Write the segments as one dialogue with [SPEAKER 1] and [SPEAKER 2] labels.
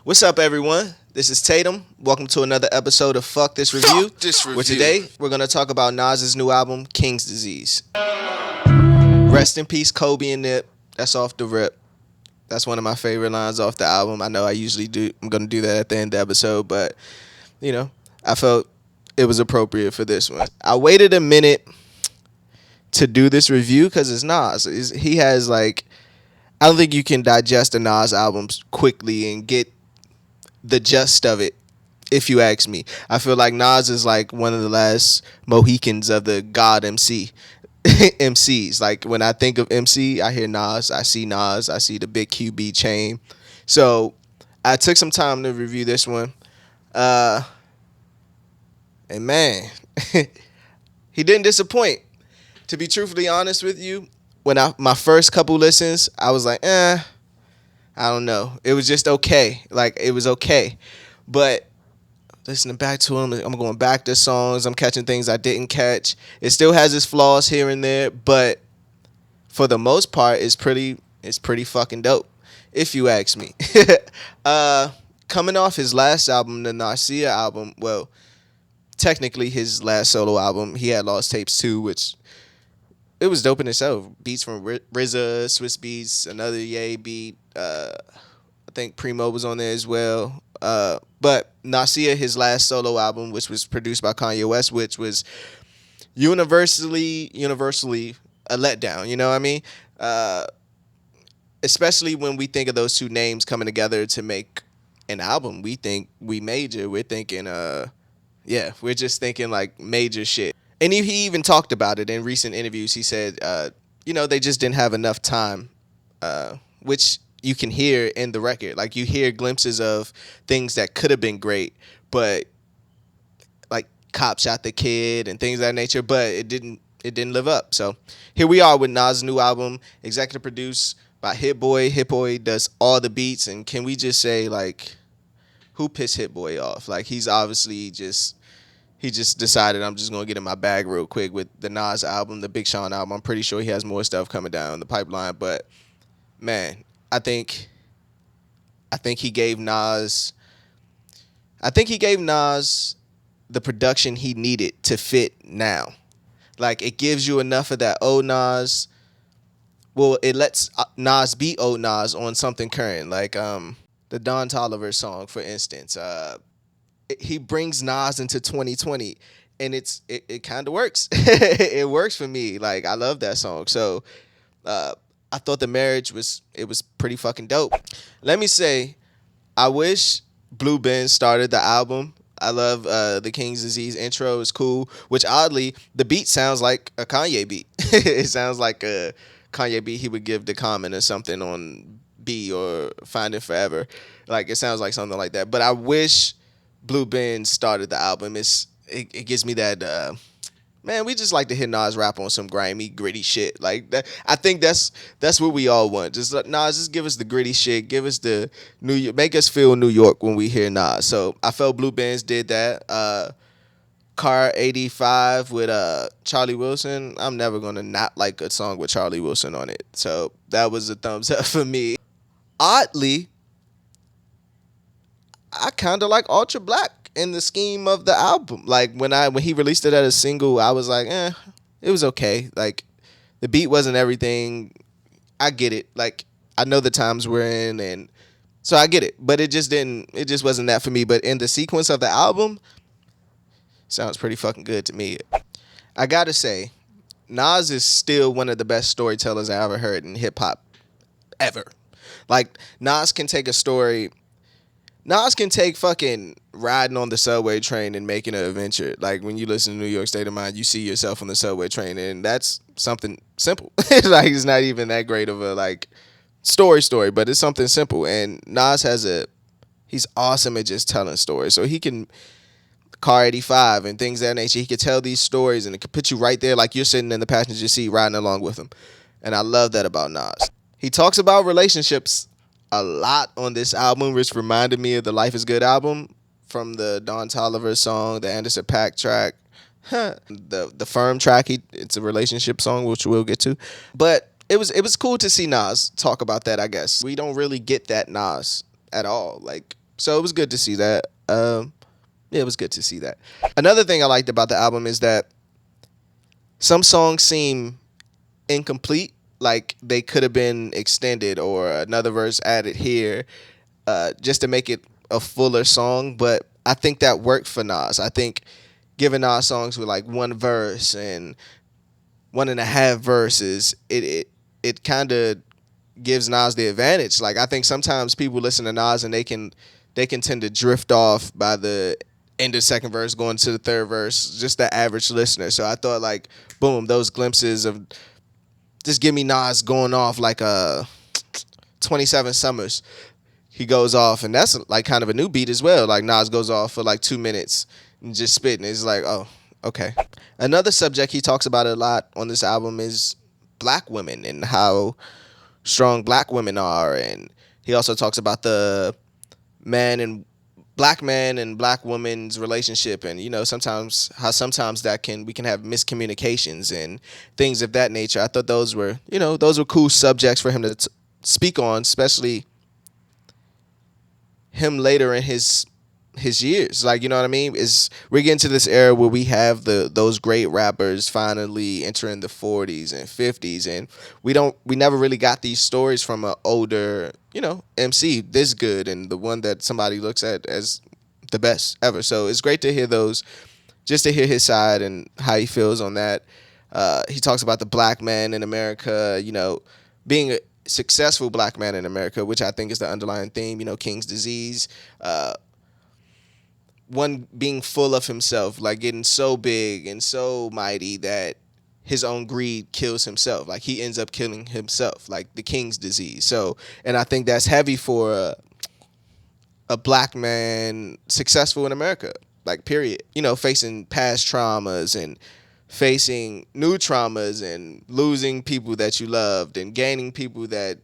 [SPEAKER 1] What's up, everyone? This is Tatum. Welcome to another episode of Fuck This Review. Where today we're going to talk about Nas's new album, King's Disease. Rest in peace, Kobe and Nip. That's off the rip. That's one of my favorite lines off the album. I know I usually do. I'm going to do that at the end of the episode, but, you know, I felt it was appropriate for this one. I waited a minute to do this review because it's Nas. He has, like, I don't think you can digest a Nas album quickly and get the gist of it, if you ask me. I feel like Nas is like one of the last Mohicans of the God MCs. Like, when I think of MC, I hear Nas, I see the big QB chain. So I took some time to review this one. And man, he didn't disappoint. To be truthfully honest with you, when my first couple listens, I was like, I don't know. It was just okay. Like, it was okay. But listening back to him, I'm going back to songs. I'm catching things I didn't catch. It still has its flaws here and there, but for the most part, it's pretty fucking dope, if you ask me. Coming off his last album, the Narcia album, well, technically his last solo album, he had Lost Tapes 2, which it was dope in itself. Beats from RZA, Swiss Beats, another Ye beat. I think Primo was on there as well. But Nascia, his last solo album, which was produced by Kanye West, which was universally a letdown. You know what I mean? Especially when we think of those two names coming together to make an album. We think we major. We're thinking, we're just thinking like major shit. And he even talked about it in recent interviews. He said, they just didn't have enough time, which you can hear in the record. Like, you hear glimpses of things that could have been great, but like Cop Shot the Kid and things of that nature, but it didn't live up. So here we are with Nas' new album, executive produced by Hit Boy. Hit Boy does all the beats, and can we just say, like, who pissed Hit Boy off? Like, he's obviously he just decided, I'm just going to get in my bag real quick with the Nas album, the Big Sean album. I'm pretty sure he has more stuff coming down the pipeline. But, man, I think he gave Nas the production he needed to fit now. Like, it gives you enough of that old Nas. Well, it lets Nas be old Nas on something current. Like the Don Toliver song, for instance. He brings Nas into 2020, and it kind of works. It works for me. Like, I love that song. So I thought the marriage was pretty fucking dope. Let me say, I wish Blue Ben started the album. I love the King's Disease intro. It's cool, which oddly, the beat sounds like a Kanye beat. It sounds like a Kanye beat he would give to Common or something on B or Find It Forever. Like, it sounds like something like that. But I wish Blue Ben started the album. It gives me that man, we just like to hear Nas rap on some grimy, gritty shit. Like that, I think that's what we all want. Just Nas, just give us the gritty shit. Give us the New York, make us feel New York when we hear Nas. So I felt Blue Benz did that. Car 85 with Charlie Wilson. I'm never gonna not like a song with Charlie Wilson on it. So that was a thumbs up for me. Oddly, I kind of like Ultra Black in the scheme of the album. Like, when he released it as a single, I was like, it was okay. Like, the beat wasn't everything. I get it. Like, I know the times we're in, and so I get it. But it just wasn't that for me. But in the sequence of the album, sounds pretty fucking good to me. I gotta say, Nas is still one of the best storytellers I ever heard in hip hop ever. Like, Nas can take fucking riding on the subway train and making an adventure. Like, when you listen to New York State of Mind, you see yourself on the subway train, and that's something simple. Like, it's not even that great of a, like, story, but it's something simple. And Nas he's awesome at just telling stories. So he can, Car 85 and things of that nature, he could tell these stories, and it could put you right there like you're sitting in the passenger seat riding along with him. And I love that about Nas. He talks about relationships a lot on this album, which reminded me of the Life is Good album from the Don Toliver song, the Anderson .Paak track, the Firm track. It's a relationship song, which we'll get to. But it was cool to see Nas talk about that, I guess. We don't really get that Nas at all. Like, So it was good to see that. Yeah, it was good to see that. Another thing I liked about the album is that some songs seem incomplete, like they could have been extended or another verse added here, just to make it a fuller song. But I think that worked for Nas. I think giving Nas songs with like one verse and one and a half verses, it kind of gives Nas the advantage. Like I think sometimes people listen to Nas and they can tend to drift off by the end of the second verse going to the third verse, just the average listener. So I thought like boom, those glimpses of just give me Nas going off like a 27 Summers. He goes off, and that's like kind of a new beat as well. Like Nas goes off for like 2 minutes and just spitting. It's like, oh, okay. Another subject he talks about a lot on this album is black women and how strong black women are, and he also talks about the man and black woman's relationship, and sometimes how sometimes we can have miscommunications and things of that nature. I thought those were cool subjects for him to speak on, especially him later in his years. Like, you know what I mean? Is we're getting to this era where we have those great rappers finally entering the 40s and 50s, and we never really got these stories from an older, MC this good and the one that somebody looks at as the best ever. So it's great to hear those, just to hear his side and how he feels on that. He talks about the black man in America, being a successful black man in America, which I think is the underlying theme, King's disease. One being full of himself, like getting so big and so mighty that his own greed kills himself. Like he ends up killing himself, like the King's disease. So, and I think that's heavy for a black man successful in America, like period. Facing past traumas and facing new traumas and losing people that you loved and gaining people that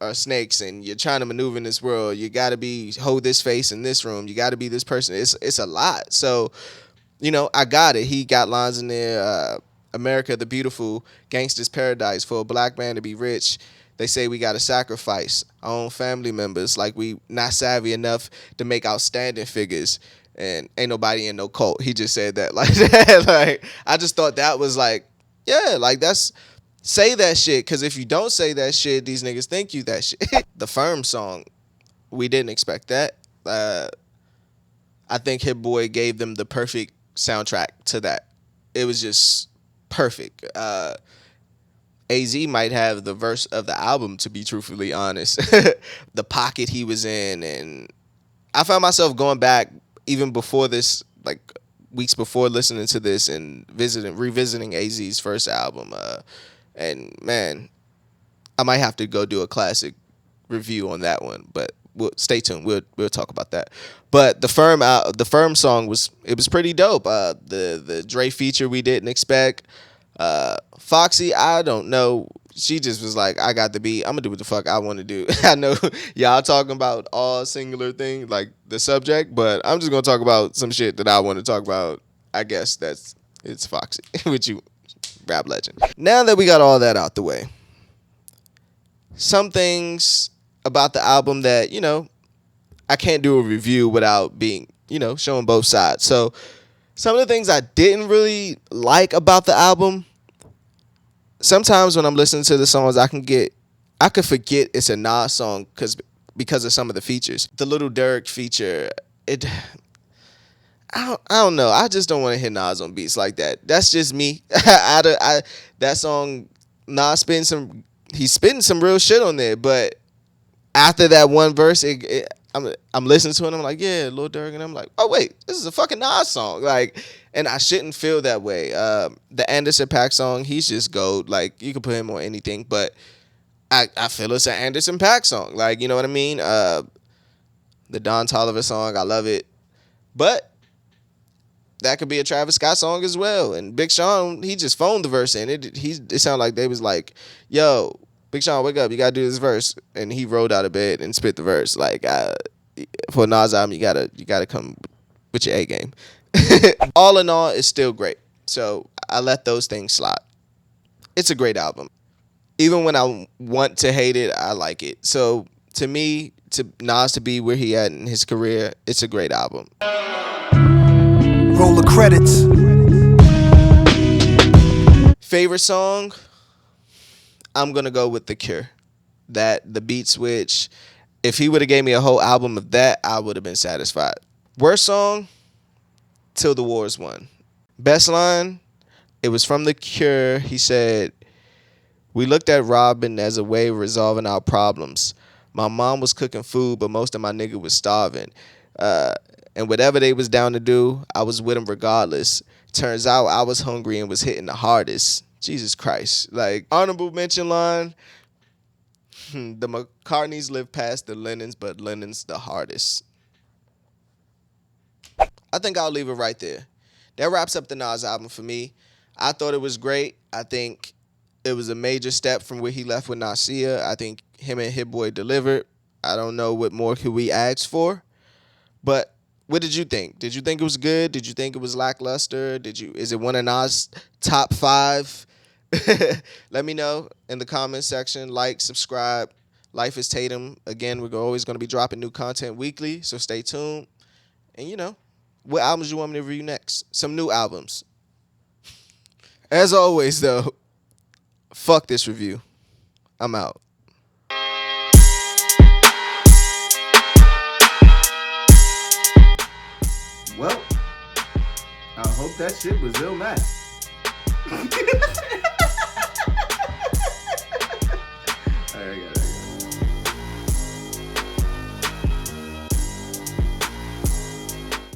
[SPEAKER 1] are snakes, and you're trying to maneuver in this world. You got to hold this face in this room. You got to be this person. It's a lot. So, I got it. He got lines in there. America, the beautiful gangster's paradise. For a black man to be rich, they say we got to sacrifice our own family members. Like we not savvy enough to make outstanding figures. And ain't nobody in no cult. He just said that like that. Like I just thought that was like, yeah, like that's. Say that shit, because if you don't say that shit, these niggas think you that shit. The Firm song, we didn't expect that. I think Hit Boy gave them the perfect soundtrack to that. It was just perfect. AZ might have the verse of the album, to be truthfully honest. The pocket he was in, and I found myself going back even before this, like weeks before listening to this and revisiting AZ's first album. And man, I might have to go do a classic review on that one, but stay tuned. We'll talk about that. But the Firm song was pretty dope. The Dre feature we didn't expect. Foxy, I don't know. She just was like, I got the beat. I'm gonna do what the fuck I want to do. I know y'all talking about all singular things like the subject, but I'm just gonna talk about some shit that I want to talk about. I guess it's Foxy with you. Rap legend. Now that we got all that out the way, some things about the album that, I can't do a review without being, showing both sides. So some of the things I didn't really like about the album, sometimes when I'm listening to the songs, I could forget it's a Nas song because of some of the features. The Little Durk feature, I don't know. I just don't want to hear Nas on beats like that. That's just me. That song, Nas he's spitting some real shit on there. But after that one verse, I'm listening to it and I'm like, yeah, Lil Durk, and I'm like, oh wait, this is a fucking Nas song. Like, and I shouldn't feel that way. The Anderson .Paak song, he's just gold. Like, you can put him on anything, but I feel it's an Anderson .Paak song. Like, you know what I mean? The Don Toliver song, I love it, but that could be a Travis Scott song as well. And Big Sean, he just phoned the verse in. It sounded like they was like, yo, Big Sean, wake up, you gotta do this verse. And he rolled out of bed and spit the verse. Like, for a Nas album, you gotta come with your A game. All in all, it's still great. So I let those things slide. It's a great album. Even when I want to hate it, I like it. So to me, to Nas to be where he at in his career, it's a great album.
[SPEAKER 2] Roll the credits.
[SPEAKER 1] Favorite song? I'm gonna go with The Cure. The beat switch. If he would have gave me a whole album of that, I would have been satisfied. Worst song? Till the Wars Won. Best line? It was from The Cure. He said, "We looked at robbing as a way of resolving our problems. My mom was cooking food, but most of my nigga was starving. And whatever they was down to do, I was with them regardless. Turns out I was hungry and was hitting the hardest." Jesus Christ. Like, honorable mention line, the McCartneys live past the Lennons, but Lennon's the hardest. I think I'll leave it right there. That wraps up the Nas album for me. I thought it was great. I think it was a major step from where he left with Nasir. I think him and Hit Boy delivered. I don't know what more could we ask for. But what did you think? Did you think it was good? Did you think it was lackluster? Is it one of Nas' top 5? Let me know in the comments section. Like, subscribe. LifeAsTatum. Again, we're always going to be dropping new content weekly, so stay tuned. And what albums you want me to review next? Some new albums. As always, though, fuck this review. I'm out. Well, I hope that shit was ill matched.